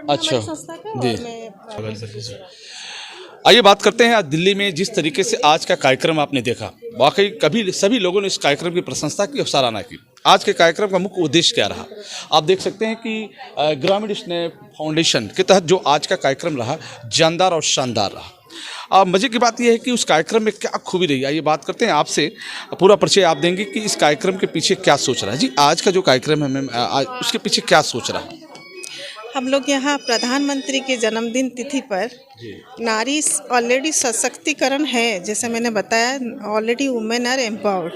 अच्छा हमारी संस्था का जी। और मैं आइए बात करते हैं आज दिल्ली में जिस तरीके से आज का कार्यक्रम आपने देखा, वाकई कभी सभी लोगों ने इस कार्यक्रम की प्रशंसा की और सराहना की। आज के कार्यक्रम का मुख्य उद्देश्य क्या रहा? आप देख सकते हैं कि ग्रामीण स्नेह फाउंडेशन के तहत जो आज का कार्यक्रम रहा, जानदार और शानदार रहा। मज़े की बात यह है कि उस कार्यक्रम में क्या खूबी रही, आइए बात करते हैं आपसे। पूरा परिचय आप देंगे कि इस कार्यक्रम के पीछे क्या सोच रहा है। जी, आज का जो कार्यक्रम है मैम, आज उसके पीछे क्या सोच रहा है? हम लोग यहाँ प्रधानमंत्री के जन्मदिन तिथि पर नारी ऑलरेडी सशक्तिकरण है, जैसे मैंने बताया, ऑलरेडी वुमेन आर एम्पावर्ड।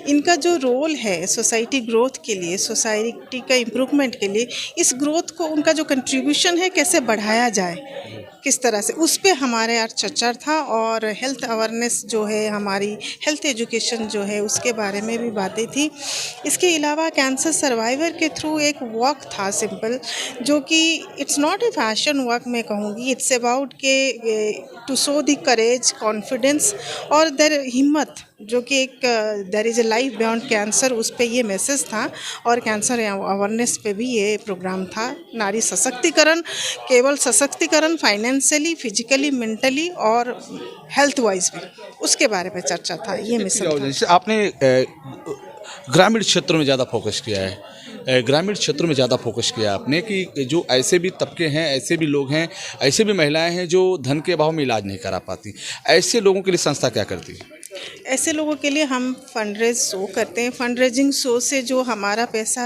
इनका जो रोल है सोसाइटी ग्रोथ के लिए, सोसाइटी का इम्प्रूवमेंट के लिए, इस ग्रोथ को उनका जो कंट्रीब्यूशन है कैसे बढ़ाया जाए, किस तरह से, उस पे हमारे आज चर्चा था। और हेल्थ अवेयरनेस जो है, हमारी हेल्थ एजुकेशन जो है, उसके बारे में भी बातें थी। इसके अलावा कैंसर सर्वाइवर के थ्रू एक वॉक था सिंपल, जो कि it's not a fashion walk मैं कहूँगी, इट्स अबाउट के to show the courage, confidence और देर हिम्मत, जो कि एक there is a life beyond cancer, उस पे ये मैसेज था। और कैंसर अवेयरनेस पे भी ये प्रोग्राम था। नारी सशक्तिकरण, केवल सशक्तिकरण फाइनेंशियली, फिजिकली, मेंटली और हेल्थ वाइज भी, उसके बारे में चर्चा था। ये मिशन था। जैसे आपने ग्रामीण क्षेत्रों में ज़्यादा फोकस किया है, ग्रामीण क्षेत्रों में ज़्यादा फोकस किया आपने कि जो ऐसे भी तबके हैं, ऐसे भी लोग हैं, ऐसे भी महिलाएं हैं जो धन के अभाव में इलाज नहीं करा पाती, ऐसे लोगों के लिए संस्था क्या करती है? ऐसे लोगों के लिए हम फंड रेज शो करते हैं। फंड रेजिंग शो से जो हमारा पैसा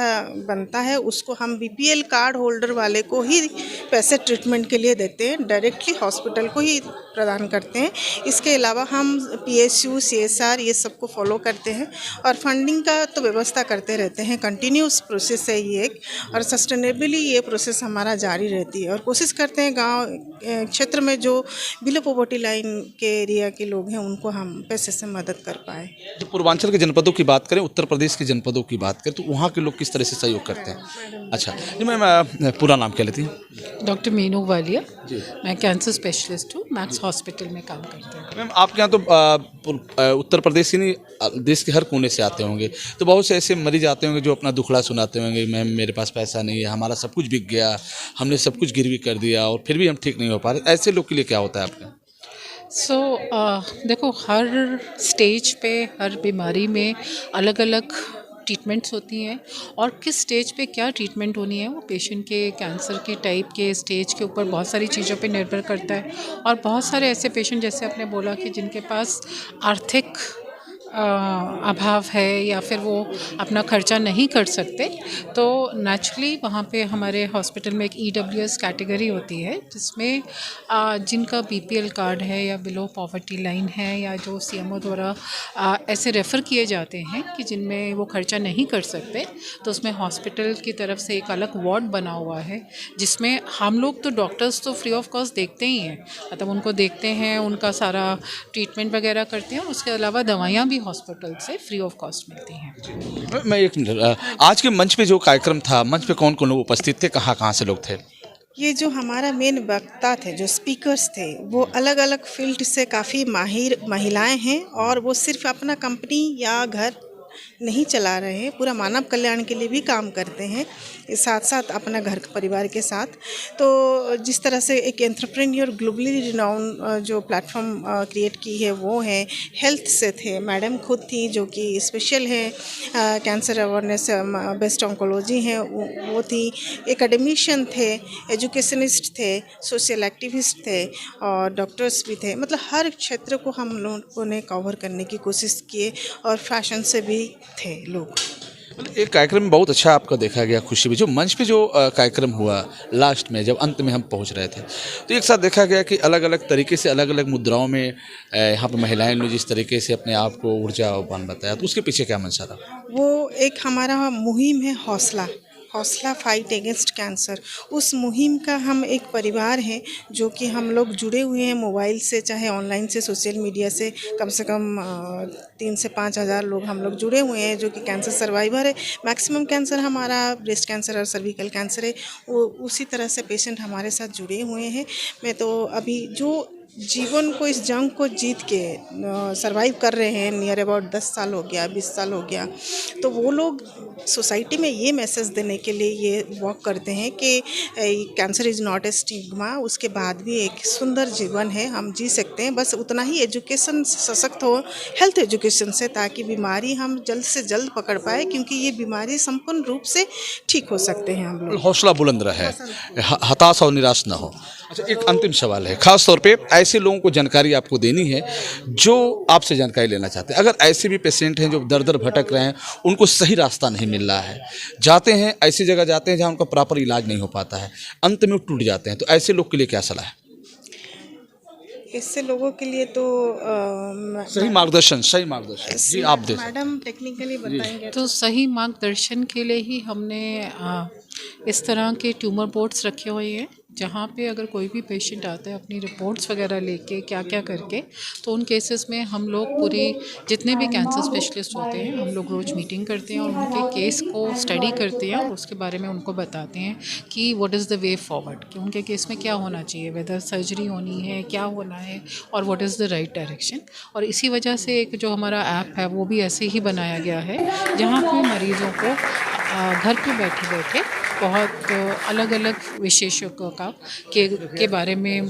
बनता है, उसको हम बीपीएल कार्ड होल्डर वाले को ही पैसे ट्रीटमेंट के लिए देते हैं, डायरेक्टली हॉस्पिटल को ही प्रदान करते हैं। इसके अलावा हम पीएसयू, सीएसआर ये सबको फॉलो करते हैं और फंडिंग का तो व्यवस्था करते रहते हैं। कंटिन्यूस प्रोसेस है ये एक, और सस्टेनेबली ये प्रोसेस हमारा जारी रहती है। और कोशिश करते हैं गाँव क्षेत्र में जो बिलो पॉवर्टी लाइन के एरिया के लोग हैं, उनको हम पैसे से मदद कर पाए। जो पूर्वांचल के जनपदों की बात करें, उत्तर प्रदेश के जनपदों की बात करें, तो वहाँ के लोग किस तरह से सहयोग करते हैं? अच्छा जी मैम, पूरा नाम क्या लेती हैं? डॉक्टर मीनू वालिया। मैं कैंसर स्पेशलिस्ट हूँ, मैक्स हॉस्पिटल में काम करती हूँ। मैम आपके यहाँ तो उत्तर प्रदेश ही नहीं, देश के हर कोने से आते होंगे, तो बहुत से ऐसे मरीज आते होंगे जो अपना दुखड़ा सुनाते होंगे, मैम मेरे पास पैसा नहीं है, हमारा सब कुछ बिक गया, हमने सब कुछ गिरवी कर दिया और फिर भी हम ठीक नहीं हो पा रहे। ऐसे लोग के लिए क्या होता है आपका? देखो, हर स्टेज पे, हर बीमारी में अलग अलग ट्रीटमेंट्स होती हैं, और किस स्टेज पे क्या ट्रीटमेंट होनी है वो पेशेंट के कैंसर के टाइप के स्टेज के ऊपर बहुत सारी चीज़ों पे निर्भर करता है। और बहुत सारे ऐसे पेशेंट, जैसे आपने बोला, कि जिनके पास आर्थिक अभाव है या फिर वो अपना खर्चा नहीं कर सकते, तो नेचुरली वहाँ पे हमारे हॉस्पिटल में एक ईडब्ल्यूएस कैटेगरी होती है, जिसमें जिनका बीपीएल कार्ड है या बिलो पॉवर्टी लाइन है, या जो सीएमओ द्वारा ऐसे रेफ़र किए जाते हैं कि जिनमें वो खर्चा नहीं कर सकते, तो उसमें हॉस्पिटल की तरफ से एक अलग वार्ड बना हुआ है, जिसमें हम लोग तो डॉक्टर्स तो फ्री ऑफ कॉस्ट देखते ही हैं, मतलब उनको देखते हैं, उनका सारा ट्रीटमेंट वगैरह करते हैं, और उसके अलावा दवाइयाँ भी हॉस्पिटल से फ्री ऑफ कॉस्ट मिलती हैं। मैं एक मिनट, आज के मंच पे जो कार्यक्रम था, मंच पे कौन कौन लोग उपस्थित थे, कहाँ कहाँ से लोग थे? ये जो हमारा मेन वक्ता थे, जो स्पीकर्स थे, वो अलग अलग फील्ड से काफ़ी माहिर महिलाएं हैं, और वो सिर्फ अपना कंपनी या घर नहीं चला रहे हैं, पूरा मानव कल्याण के लिए भी काम करते हैं, साथ साथ अपना घर परिवार के साथ। तो जिस तरह से एक एंटरप्रेन्योर ग्लोबली रिनाउंड जो प्लेटफॉर्म क्रिएट की है, वो है हेल्थ से थे, मैडम खुद थी जो कि स्पेशल है कैंसर अवेयरनेस, बेस्ट ऑन्कोलॉजी है वो थी, एकेडमिशियन थे, एजुकेशनिस्ट थे, सोशल एक्टिविस्ट थे, और डॉक्टर्स भी थे। मतलब हर क्षेत्र को हम लोगों ने कवर करने की कोशिश किए, और फैशन से भी थे लोग। मतलब एक कार्यक्रम में बहुत अच्छा आपका देखा गया, खुशी भी, जो मंच पे जो कार्यक्रम हुआ लास्ट में, जब अंत में हम पहुंच रहे थे, तो एक साथ देखा गया कि अलग अलग तरीके से, अलग अलग मुद्राओं में यहाँ पर महिलाएं ने जिस तरीके से अपने आप को ऊर्जावान बताया, तो उसके पीछे क्या मंशा था? वो एक हमारा मुहिम है, हौसला, हौसला फाइट अगेंस्ट कैंसर। उस मुहिम का हम एक परिवार हैं, जो कि हम लोग जुड़े हुए हैं मोबाइल से, चाहे ऑनलाइन से, सोशल मीडिया से कम 3 से 5 हज़ार लोग हम लोग जुड़े हुए हैं, जो कि कैंसर सर्वाइवर है। मैक्सिमम कैंसर हमारा ब्रेस्ट कैंसर और सर्विकल कैंसर है, वो उसी तरह से पेशेंट हमारे साथ जुड़े हुए हैं। मैं तो अभी जो जीवन को, इस जंग को जीत के सरवाइव कर रहे हैं, नियर अबाउट 10 साल हो गया, 20 साल हो गया, तो वो लोग सोसाइटी में ये मैसेज देने के लिए ये वर्क करते हैं कि cancer is not a stigma, उसके बाद भी एक सुंदर जीवन है, हम जी सकते हैं, बस उतना ही एजुकेशन सशक्त हो, हेल्थ एजुकेशन से, ताकि बीमारी हम जल्द से जल्द पकड़ पाए, क्योंकि ये बीमारी संपूर्ण रूप से ठीक हो सकते हैं हम लोग। हौसला बुलंद रहे, हताश और निराश ना हो। अच्छा, एक अंतिम सवाल है, खास तौर पे ऐसे लोगों को जानकारी आपको देनी है जो आपसे जानकारी लेना चाहते हैं। अगर ऐसे भी पेशेंट हैं जो दर दर भटक रहे हैं, उनको सही रास्ता नहीं मिल रहा है, जाते हैं ऐसी जगह जाते हैं जहां उनका प्रॉपर इलाज नहीं हो पाता है, अंत में वो टूट जाते हैं, तो ऐसे लोग के लिए क्या सलाह है? इससे लोगों के लिए तो सही मार्गदर्शन जी आप दे। मैडम टेक्निकली बताएंगे। तो सही मार्गदर्शन के लिए ही हमने इस तरह के ट्यूमर बोर्ड्स रखे हुए हैं, जहाँ पे अगर कोई भी पेशेंट आता है अपनी रिपोर्ट्स वगैरह लेके क्या क्या करके, तो उन केसेस में हम लोग पूरी जितने भी कैंसर स्पेशलिस्ट होते हैं हम लोग रोज़ मीटिंग करते हैं और उनके केस को स्टडी करते हैं और उसके बारे में उनको बताते हैं कि what is the way forward, कि उनके केस में क्या होना चाहिए, वेदर सर्जरी होनी है, क्या होना है, और what is the right direction. और इसी वजह से एक जो हमारा ऐप है वो भी ऐसे ही बनाया गया है, जहाँ पे मरीज़ों को घर पे बैठे बैठे बहुत अलग अलग विशेषज्ञों के बारे में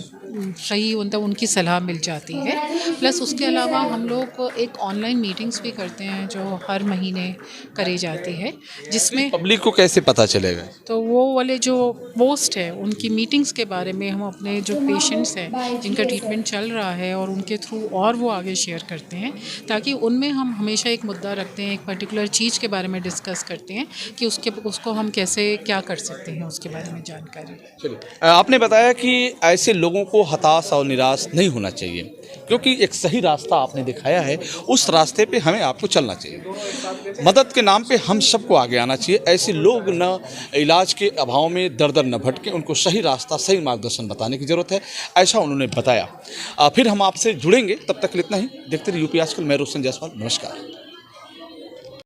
सही उनकी सलाह मिल जाती है। प्लस उसके अलावा हम लोग एक ऑनलाइन मीटिंग्स भी करते हैं जो हर महीने करी जाती है, जिसमें पब्लिक को कैसे पता चलेगा? तो वो वाले जो पोस्ट है उनकी मीटिंग्स के बारे में हम अपने जो पेशेंट्स हैं जिनका ट्रीटमेंट चल रहा है और उनके थ्रू और वो आगे शेयर करते हैं, ताकि उनमें हम हमेशा एक मुद्दा रखते हैं, एक पर्टिकुलर चीज़ के बारे में डिस्कस करते हैं कि उसको हम कैसे क्या कर सकते हैं, उसके बारे में जानकारी। चलिए, आपने बताया कि ऐसे लोगों को हताश और निराश नहीं होना चाहिए, क्योंकि एक सही रास्ता आपने दिखाया है, उस रास्ते पे हमें आपको चलना चाहिए। मदद के नाम पे हम सबको आगे आना चाहिए। ऐसे लोग न इलाज के अभाव में दर दर न भटके, उनको सही रास्ता, सही मार्गदर्शन बताने की ज़रूरत है, ऐसा उन्होंने बताया। फिर हम आपसे जुड़ेंगे, तब तक इतना ही। देखते रहिए यूपी आजकल। मैं रोशन जायसवाल, नमस्कार।